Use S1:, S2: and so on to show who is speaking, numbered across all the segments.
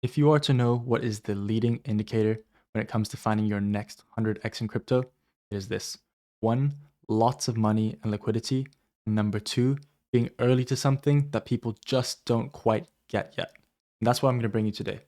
S1: If you are to know what is the leading indicator when it comes to finding your next 100x in crypto, it is this. 1, lots of money and liquidity. And number 2, being early to something that people just don't quite get yet. And that's what I'm going to bring you today.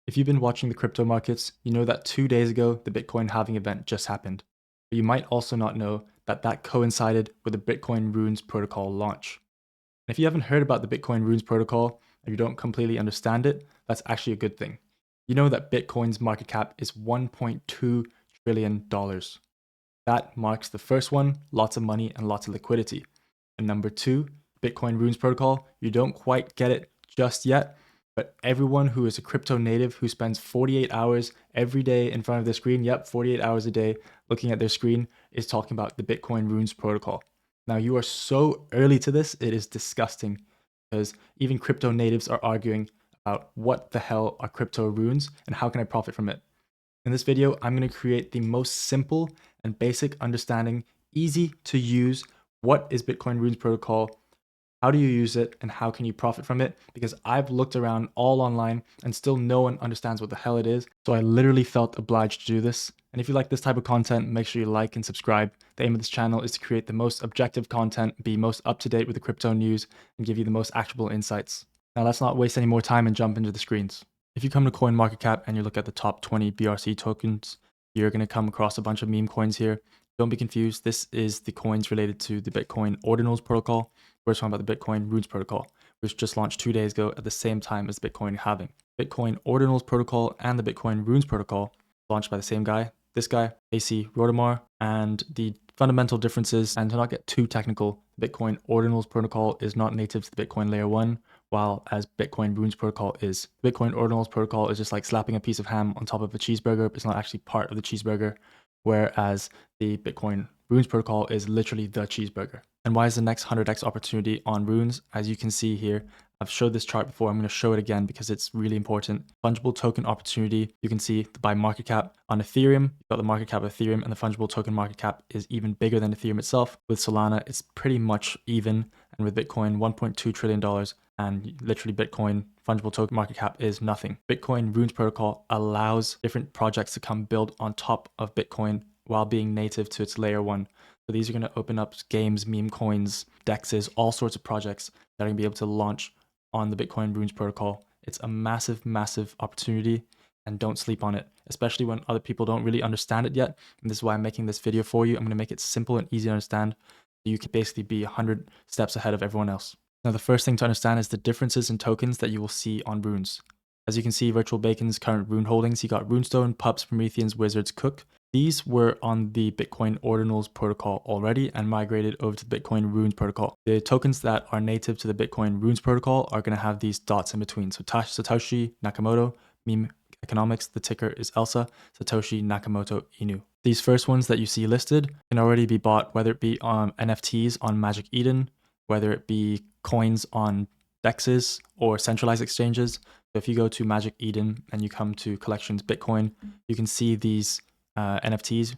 S1: If you've been watching the crypto markets, you know that 2 days ago, the Bitcoin halving event just happened. But you might also not know that that coincided with the Bitcoin RUNES protocol launch. And if you haven't heard about the Bitcoin RUNES protocol, or you don't completely understand it, that's actually a good thing. You know that Bitcoin's market cap is $1.2 trillion. That marks the first one, lots of money and lots of liquidity. And number 2, Bitcoin RUNES protocol, you don't quite get it just yet, but everyone who is a crypto native who spends 48 hours every day in front of their screen, 48 hours a day looking at their screen, is talking about the Bitcoin RUNES protocol. Now, you are so early to this, it is disgusting, because even crypto natives are arguing about what the hell are crypto runes and how can I profit from it. In this video, I'm going to create the most simple and basic understanding, easy to use, what is Bitcoin RUNES protocol, how do you use it, and how can you profit from it? Because I've looked around all online and still no one understands what the hell it is. So I literally felt obliged to do this. And if you like this type of content, make sure you like and subscribe. The aim of this channel is to create the most objective content, be most up to date with the crypto news, and give you the most actionable insights. Now let's not waste any more time and jump into the screens. If you come to CoinMarketCap and you look at the top 20 BRC tokens, you're going to come across a bunch of meme coins here. Don't be confused. This is the coins related to the Bitcoin Ordinals protocol. We're talking about the Bitcoin RUNES protocol, which just launched 2 days ago at the same time as Bitcoin halving. Bitcoin Ordinals protocol and the Bitcoin RUNES protocol launched by the same guy, this guy, AC Rodemar, and the fundamental differences, and to not get too technical, Bitcoin Ordinals protocol is not native to the Bitcoin layer 1, while as Bitcoin RUNES protocol is. Bitcoin Ordinals protocol is just like slapping a piece of ham on top of a cheeseburger. It's not actually part of the cheeseburger, whereas the Bitcoin RUNES protocol is literally the cheeseburger. And why is the next 100x opportunity on RUNES? As you can see here, I've showed this chart before. I'm going to show it again because it's really important. Fungible token opportunity. You can see by market cap on Ethereum, you've got the market cap of Ethereum, and the fungible token market cap is even bigger than Ethereum itself. With Solana, it's pretty much even. And with Bitcoin, $1.2 trillion. And literally Bitcoin fungible token market cap is nothing. Bitcoin RUNES protocol allows different projects to come build on top of Bitcoin while being native to its layer 1. So these are going to open up games, meme coins, dexes, all sorts of projects that are going to be able to launch on the Bitcoin RUNES protocol. It's a massive, massive opportunity, and don't sleep on it, especially when other people don't really understand it yet. And this is why I'm making this video for you. I'm going to make it simple and easy to understand. So you can basically be 100 steps ahead of everyone else. Now, the first thing to understand is the differences in tokens that you will see on RUNES. As you can see, Virtual Bacon's current rune holdings, he got Runestone, Pups, Prometheans, Wizards, Cook. These were on the Bitcoin Ordinals protocol already and migrated over to the Bitcoin RUNES protocol. The tokens that are native to the Bitcoin RUNES protocol are going to have these dots in between. So Satoshi Nakamoto, meme economics, the ticker is ELSA, Satoshi Nakamoto Inu. These first ones that you see listed can already be bought, whether it be on NFTs on Magic Eden, whether it be coins on dexes or centralized exchanges. So if you go to Magic Eden and you come to Collections Bitcoin, you can see these NFTs,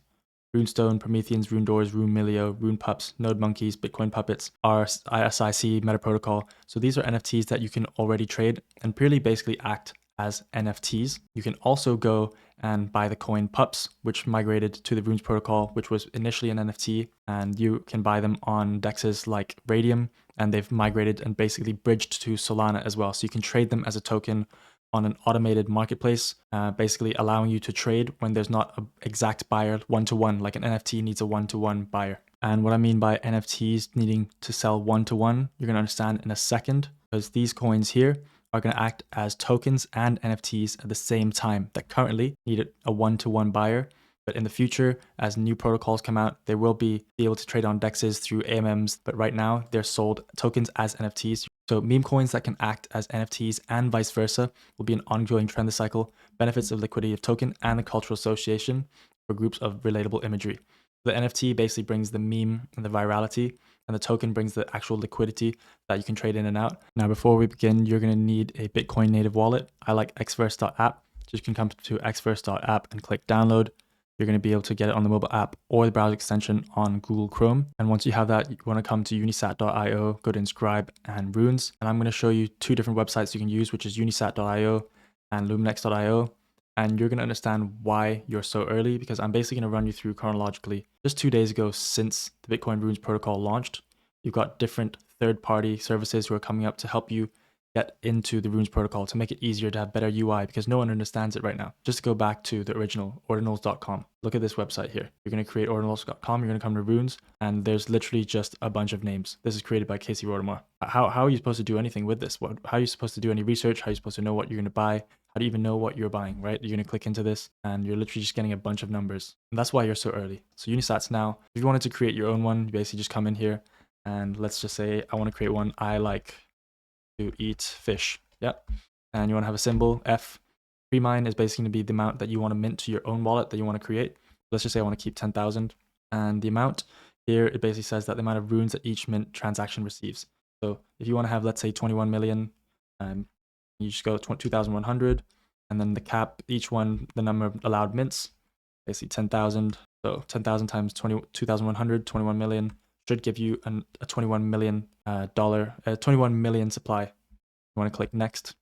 S1: Runestone, Prometheans, Rune Doors, Rune Milio, Rune Pups, Node Monkeys, Bitcoin Puppets, RSIC, Meta Protocol. So these are NFTs that you can already trade and purely basically act as NFTs. You can also go and buy the coin Pups, which migrated to the RUNES protocol, which was initially an NFT, and you can buy them on dexes like Radium, and they've migrated and basically bridged to Solana as well. So you can trade them as a token on an automated marketplace, basically allowing you to trade when there's not an exact buyer one-to-one, like an NFT needs a one-to-one buyer. And what I mean by NFTs needing to sell one-to-one, you're going to understand in a second, because these coins here are going to act as tokens and NFTs at the same time that currently need a one-to-one buyer. But in the future, as new protocols come out, they will be able to trade on dexes through AMMs. But right now, they're sold tokens as NFTs. So meme coins that can act as NFTs and vice versa will be an ongoing trend this cycle. Benefits of liquidity of token and the cultural association for groups of relatable imagery. The NFT basically brings the meme and the virality, and the token brings the actual liquidity that you can trade in and out. Now, before we begin, you're going to need a Bitcoin native wallet. I like xverse.app. So you can come to xverse.app and click download. You're going to be able to get it on the mobile app or the browser extension on Google Chrome. And once you have that, you want to come to unisat.io, go to Inscribe and Runes. And I'm going to show you 2 different websites you can use, which is unisat.io and luminex.io. And you're going to understand why you're so early, because I'm basically going to run you through chronologically. Just 2 days ago, since the Bitcoin Runes protocol launched, you've got different third-party services who are coming up to help you get into the Runes protocol to make it easier to have better UI, because no one understands it right now. Just to go back to the original, ordinals.com. Look at this website here. You're going to create ordinals.com, you're going to come to Runes, and there's literally just a bunch of names. This is created by Casey Rotemar. How are you supposed to do anything with this? How are you supposed to do any research? How are you supposed to know what you're going to buy? How do you even know what you're buying, right? You're going to click into this, and you're literally just getting a bunch of numbers. And that's why you're so early. So Unisats now, if you wanted to create your own one, you basically just come in here, and let's just say I want to create one. I like to eat fish. Yep. And you want to have a symbol F. Pre-mine is basically going to be the amount that you want to mint to your own wallet that you want to create. Let's just say I want to keep 10,000. And the amount here, it basically says that the amount of runes that each mint transaction receives. So if you want to have, let's say 21 million, you just go 2,100. And then the cap, each one, the number of allowed mints, basically 10,000. So 10,000 times 2,100, 21 million should give you a $21 million 21 million supply. You want to click next,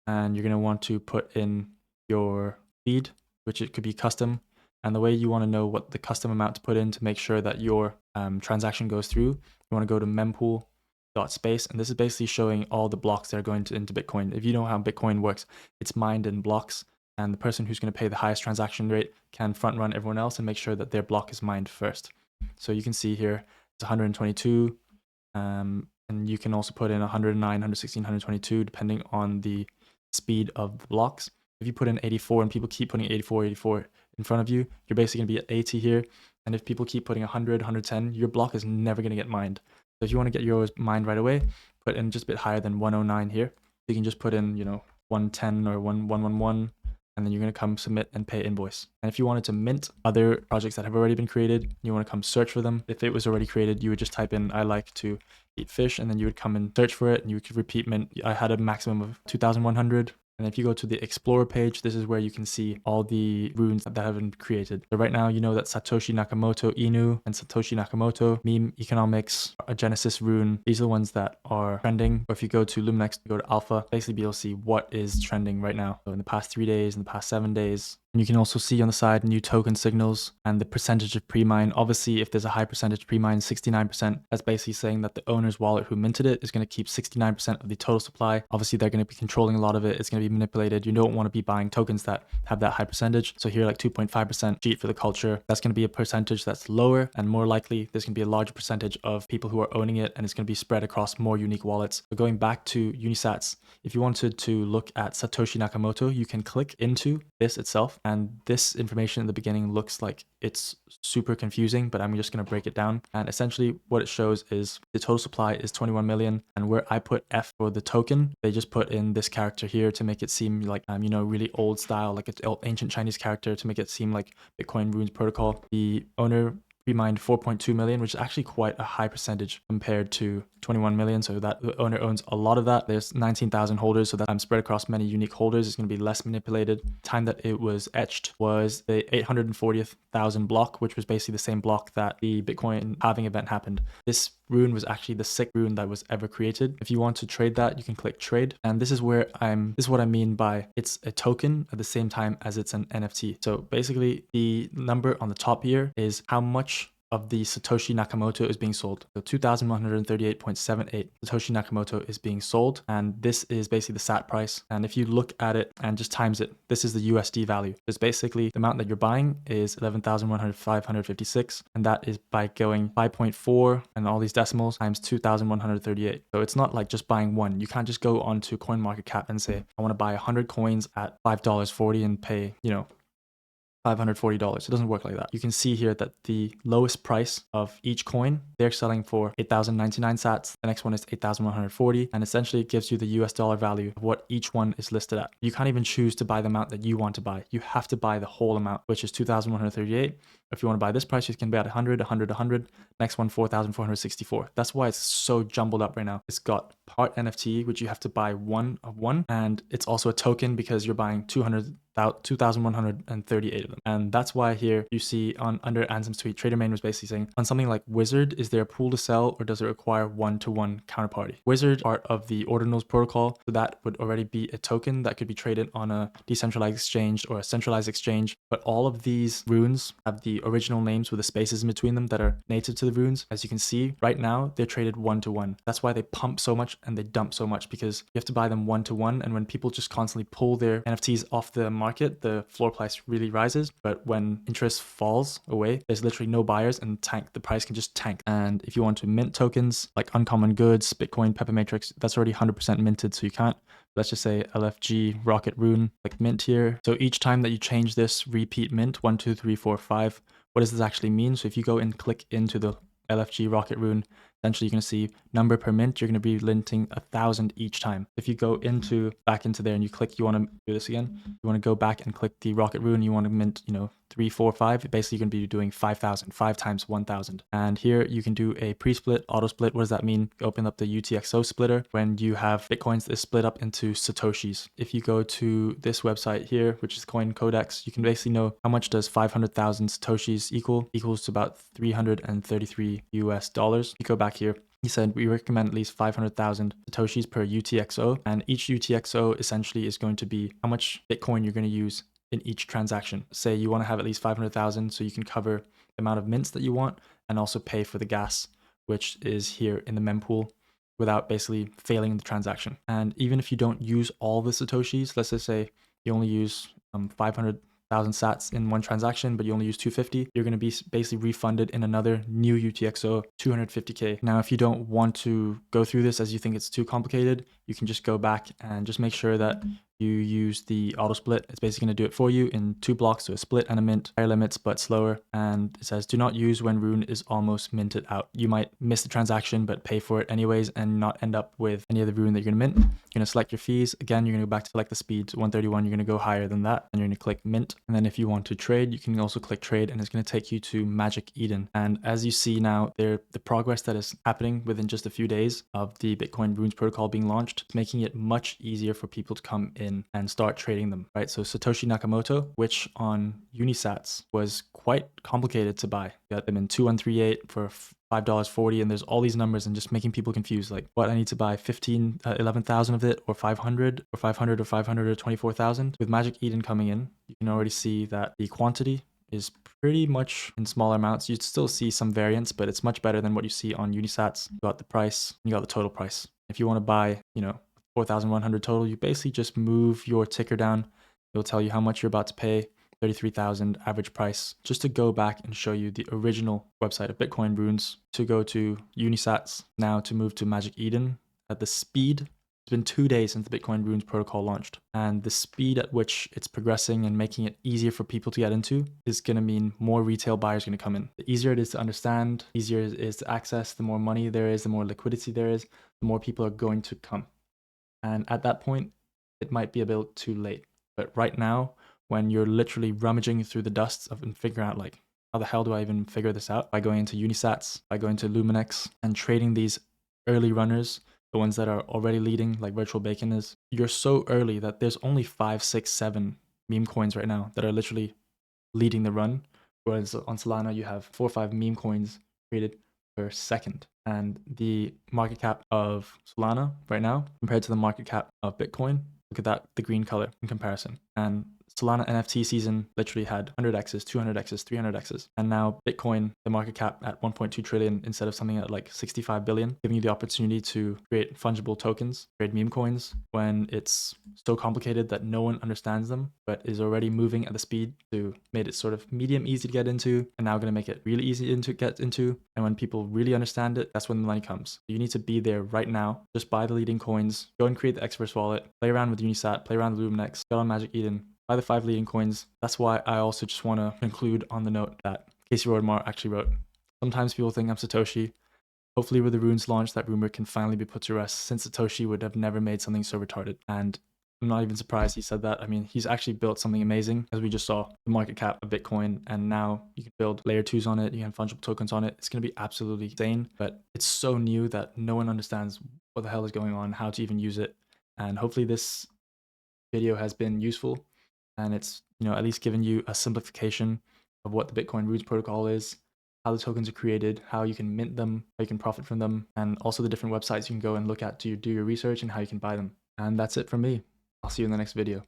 S1: and you're going to want to put in your feed, which it could be custom. And the way you want to know what the custom amount to put in to make sure that your transaction goes through, you want to go to mempool.space, and this is basically showing all the blocks that are going into Bitcoin. If you know how Bitcoin works, it's mined in blocks, and the person who's going to pay the highest transaction rate can front run everyone else and make sure that their block is mined first. So you can see here it's 122, and you can also put in 109, 116, 122 depending on the speed of the blocks. If you put in 84 and people keep putting 84 in front of you, you're basically going to be at 80 here. And if people keep putting 100, 110, your block is never going to get mined. So if you want to get yours mined right away, put in just a bit higher than 109 here. You can just put in, 110 or 111, and then you're going to come submit and pay invoice. And if you wanted to mint other projects that have already been created, you want to come search for them. If it was already created, you would just type in, I like to eat fish, and then you would come and search for it, and you could repeat mint. I had a maximum of 2,100. And if you go to the Explorer page, this is where you can see all the runes that have been created. So right now, you know that Satoshi Nakamoto Inu and Satoshi Nakamoto, Meme Economics, a Genesis rune, these are the ones that are trending. Or if you go to Luminex, go to Alpha, basically you'll see what is trending right now. So in the past 3 days, in the past 7 days. And you can also see on the side new token signals and the percentage of pre-mine. Obviously, if there's a high percentage pre-mine, 69%, that's basically saying that the owner's wallet who minted it is going to keep 69% of the total supply. Obviously, they're going to be controlling a lot of it. It's going to be manipulated. You don't want to be buying tokens that have that high percentage. So here, like 2.5% cheat for the culture. That's going to be a percentage that's lower, and more likely there's going to be a larger percentage of people who are owning it, and it's going to be spread across more unique wallets. So going back to Unisats, if you wanted to look at Satoshi Nakamoto, you can click into this itself. And this information in the beginning looks like it's super confusing, but I'm just going to break it down. And essentially what it shows is the total supply is 21 million. And where I put F for the token, they just put in this character here to make it seem like, really old style, like an ancient Chinese character to make it seem like Bitcoin Runes protocol. The owner pre-mined 4.2 million, which is actually quite a high percentage compared to 21 million. So that the owner owns a lot of that. There's 19,000 holders, so that I'm spread across many unique holders. It's going to be less manipulated. Time that it was etched was the 840,000 block, which was basically the same block that the Bitcoin halving event happened. This rune was actually the sick rune that was ever created. If you want to trade that, you can click trade. And this is what I mean by it's a token at the same time as it's an NFT. So basically the number on the top here is how much of the Satoshi Nakamoto is being sold. So 2,138.78 Satoshi Nakamoto is being sold, and this is basically the SAT price. And if you look at it and just times it, this is the USD value. It's basically the amount that you're buying is 11,556, and that is by going 5.4 and all these decimals times 2,138. So it's not like just buying one. You can't just go onto CoinMarketCap and say, I want to buy 100 coins at $5.40 and pay, $540. It doesn't work like that. You can see here that the lowest price of each coin, they're selling for 8,099 sats. The next one is 8,140. And essentially it gives you the US dollar value of what each one is listed at. You can't even choose to buy the amount that you want to buy. You have to buy the whole amount, which is 2,138. If you want to buy this price, you can buy at 100, 100, 100. Next one, 4,464. That's why it's so jumbled up right now. It's got part NFT, which you have to buy one of one. And it's also a token because you're buying 200 2,138 of them. And that's why here you see on under Ansem's tweet, Trader Main was basically saying on something like Wizard, is there a pool to sell or does it require one-to-one counterparty? Wizard part of the Ordinals protocol, so that would already be a token that could be traded on a decentralized exchange or a centralized exchange. But all of these runes have the original names with the spaces in between them that are native to the runes. As you can see right now, they're traded one-to-one. That's why they pump so much and they dump so much, because you have to buy them one-to-one. And when people just constantly pull their NFTs off the market, the floor price really rises. But when interest falls away, there's literally no buyers and the price can just tank. And if you want to mint tokens like Uncommon Goods, Bitcoin, Pepper Matrix, that's already 100% minted, so you can't. Let's just say LFG, Rocket Rune, like mint here. So each time that you change this, repeat mint, 1, 2, 3, 4, 5. What does this actually mean? So if you go and click into the LFG Rocket Rune, essentially you're going to see number per mint, you're going to be minting 1,000 each time. If you go back into there and you click, you want to do this again, you want to go back and click the Rocket Rune, you want to mint, 3, 4, 5, basically you're going to be doing 5,000, 5 times 1,000. And here you can do a pre-split, auto split. What does that mean? Open up the UTXO splitter when you have Bitcoins that is split up into Satoshis. If you go to this website here, which is Coin Codex, you can basically know how much does 500,000 Satoshis equals to about $333 US. You go back here, he said we recommend at least 500,000 Satoshis per UTXO, and each UTXO essentially is going to be how much Bitcoin you're going to use in each transaction. Say you want to have at least 500,000 so you can cover the amount of mints that you want and also pay for the gas, which is here in the mempool, without basically failing the transaction. And even if you don't use all the Satoshis, let's just say you only use 500,000 sats in one transaction, but you only use 250, you're going to be basically refunded in another new UTXO 250k. Now, if you don't want to go through this as you think it's too complicated, you can just go back and just make sure that you use the auto split. It's basically going to do it for you in 2 blocks, so a split and a mint, higher limits but slower. And it says do not use when Rune is almost minted out. You might miss the transaction but pay for it anyways and not end up with any of the Rune that you're going to mint. You're going to select your fees. Again, you're going to go back to select the speed 131. You're going to go higher than that and you're going to click mint. And then if you want to trade, you can also click trade and it's going to take you to Magic Eden. And as you see now, the progress that is happening within just a few days of the Bitcoin Runes protocol being launched, making it much easier for people to come in and start trading them, right? So Satoshi Nakamoto, which on Unisats was quite complicated to buy. You got them in 2138 for $5.40, and there's all these numbers and just making people confused. Like, what, I need to buy 11,000 of it, or 500, or 500, or 500, or 24,000. With Magic Eden coming in, you can already see that the quantity is pretty much in smaller amounts. You'd still see some variance, but it's much better than what you see on Unisats. You got the price, you got the total price. If you want to buy, 4,100 total, you basically just move your ticker down. It'll tell you how much you're about to pay, 33,000 average price. Just to go back and show you the original website of Bitcoin Runes, to go to Unisats, now to move to Magic Eden at the speed. It's been 2 days since the Bitcoin Runes protocol launched, and the speed at which it's progressing and making it easier for people to get into is going to mean more retail buyers are going to come in. The easier it is to understand, easier it is to access, the more money there is, the more liquidity there is, the more people are going to come. And at that point, it might be a bit too late. But right now, when you're literally rummaging through the dust and figuring out like, how the hell do I even figure this out? By going into Unisats, by going to Luminex and trading these early runners, the ones that are already leading, like Virtual Bacon is, you're so early that there's only 5, 6, 7 meme coins right now that are literally leading the run. Whereas on Solana, you have 4 or 5 meme coins created per second. And the market cap of Solana right now compared to the market cap of Bitcoin, look at that, the green color in comparison. And Solana NFT season literally had 100x's, 200x's, 300x's. And now Bitcoin, the market cap at 1.2 trillion instead of something at like 65 billion, giving you the opportunity to create fungible tokens, create meme coins when it's so complicated that no one understands them, but is already moving at the speed to made it sort of medium easy to get into, and now going to make it really easy to get into. And when people really understand it, that's when the money comes. You need to be there right now. Just buy the leading coins, go and create the Experts wallet, play around with Unisat, play around with Luminex, get on Magic Eden, buy the 5 leading coins. That's why I also just want to conclude on the note that Casey Rodemar actually wrote, sometimes people think I'm Satoshi. Hopefully with the runes launch, that rumor can finally be put to rest, since Satoshi would have never made something so retarded. And I'm not even surprised he said that. I mean, he's actually built something amazing, as we just saw, the market cap of Bitcoin, and now you can build layer 2s on it, you can have fungible tokens on it. It's going to be absolutely insane, but it's so new that no one understands what the hell is going on, how to even use it. And hopefully this video has been useful. and it's, at least given you a simplification of what the Bitcoin Runes protocol is, how the tokens are created, how you can mint them, how you can profit from them, and also the different websites you can go and look at to do your research and how you can buy them. And that's it from me. I'll see you in the next video.